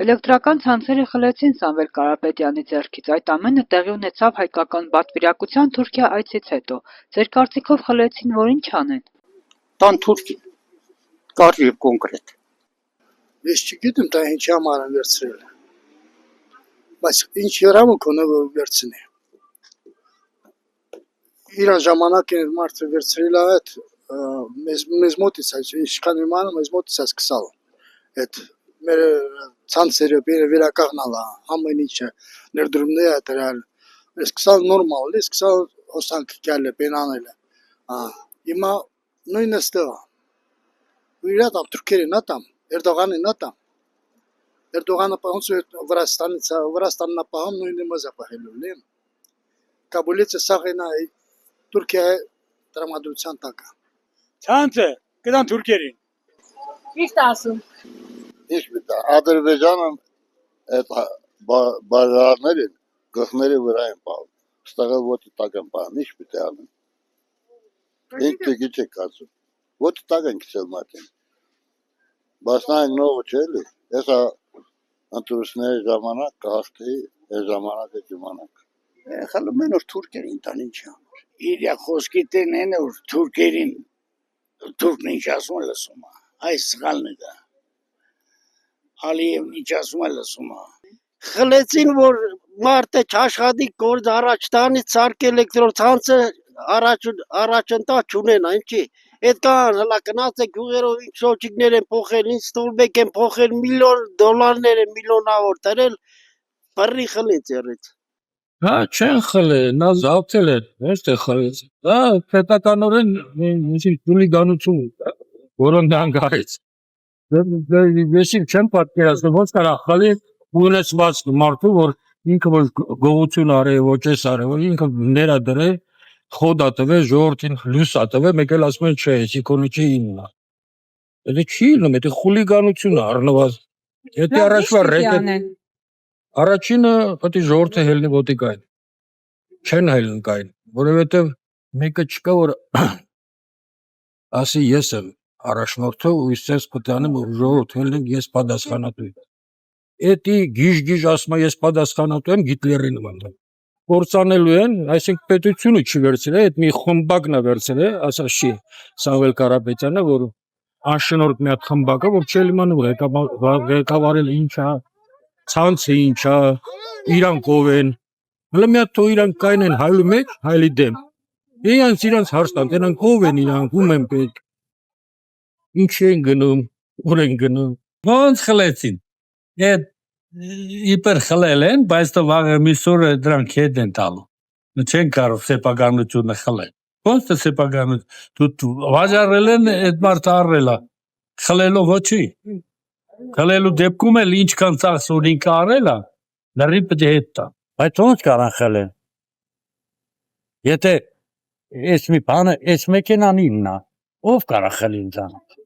Էլեկտրական ցանցերը խլեցին Սամվել Կարապետյանի ձեռքից, այդ ամենը տեղի ունեցավ հայկական պատվիրակության Թուրքիա այցից հետո, ձեր կարծիքով խլեցին, որ ինչ անեն: Տան Թուրքին, կարճ և կոնկրետ: Ես չգիտեմ դա ինչի համար են վերցրել, բայց ինչ իրավունք ունի որ վերցնի: Իրան ժամանակ են մարդը վերցրել այդ մեզ մոտից, ինչքան իմանում մեզ մոտից է սկսալ այդ մեր ցանցերը վերականգնալ, ամեն ինչը ներդրումներ է դրել, սկսալ նորմալ, սկսալ հոսանք գալ բենանել, հիմա նույնը ստեղ է, ու իրա տամ թուրքերին ատամ, Էրդողանին ատամ, Էրդողանը ոնց Վրաստանն է պահում, նույնը մեզ է պահելու, Կաբուլից սաղ Թուրքիայի տրամադրության տակ է: Ցանցը կտան թուրքերին: Ճիշտ ասում: Ադրբեջանը այդ բարերարները գլխների վրա են պահում, ստեղը ոտի տակ են պահում, ինչ պիտի անեն: Ինք տգիչ եք ասում, ոտի տակ են կիսել մատին, բայց նա են նողը չէ էլի, եսա ընտրուսների ժամանակ կհաղթեի, այս ժամանակը կիմանանք: Խլում են որ թուրքերին տան ինչի համար: Իրյա խոսքի տեն են որ թուրքերին, թուրքն ինչ ասում է լսում է, այս սղալն է դա, Ալիևն ինչ ասում է լսում է: Խլեցին որ մարդը չաշխատի գործ առաջ տանի, սարք էլեկտրոցանցը առաջընթաց չունենա, ինչի, այդ կան հլա գնացեք գյուղերով ինչ շոչիկներ են փոխել, ինչ ստոլբեք են փոխել, $1,000,000 են միլիոնավոր տրել, բռի խլին ձեռից: Հա չեն խլել, նա զավթել են, ոչ թե խլեց, դա պետականորեն հուլիգանություն է, որոնդանգ արեց, ես չեմ պատկերացնում ոնց կարա խլի ունեցված մարդու, որ ինքը որ գողություն արե, ոչ էս արե, որ ինքը ները դրե, խոդա տվե, ժողովրդին լույսա տվե, մեկ էլ ասում են չէ, ես իքոնիչի իմն է, դա չի լինում, դա խուլիգանություն է առնվազն, եթե առաջվա ռեկետ, առաջինը պետք է ժողովուրդը հելնի ոտիկային, չեն հելնում կային, որովհետև մեկը չկա որ ասի ես եմ առաջնորդը ու ես պետք է անեմ որ ժողովուրդը հելնի ես պատասխանատու եմ, էդի գիժ ասում ես պատասխանատու եմ Հիտլերի նման, կործանելու են, այսինքն պետությունը չի վերցրել, այդ մի խմբակն է վերցրել, ասա չի Սամվել Կարապետյանը, որ անշնորհք մի հատ խմբակ է, որ չէ իմանում ղեկավարել ինչ է, ցանցը ինչ է, իրանք ով են, հələ մի հատ թող իրանք կայնեն հայլու մեջ, հայլի դեմ, իրանց հարց տան, տենանք ով են իրանք, ում են պետք, ինչ են գնում, ուր են գնում, ոնց խլեցին, այդ իպեր խլել են, բայց տո վաղը միսօրը դրանք հետ են տալու, չեն կարող սեփականությունը խլել, ոնց թե սեփականություն, դու վաճառել են, այդ մարդը առել է, խլելով ոչի, խլելու դեպքում էլ ինչքան ծախս որ ինքը արել է, լրիվ պետք է հետ տա, բայց ոնց կարան խլեն, եթե այս մի բանը, այս մեքենան իմն է, ով կարա խլի ինձանից,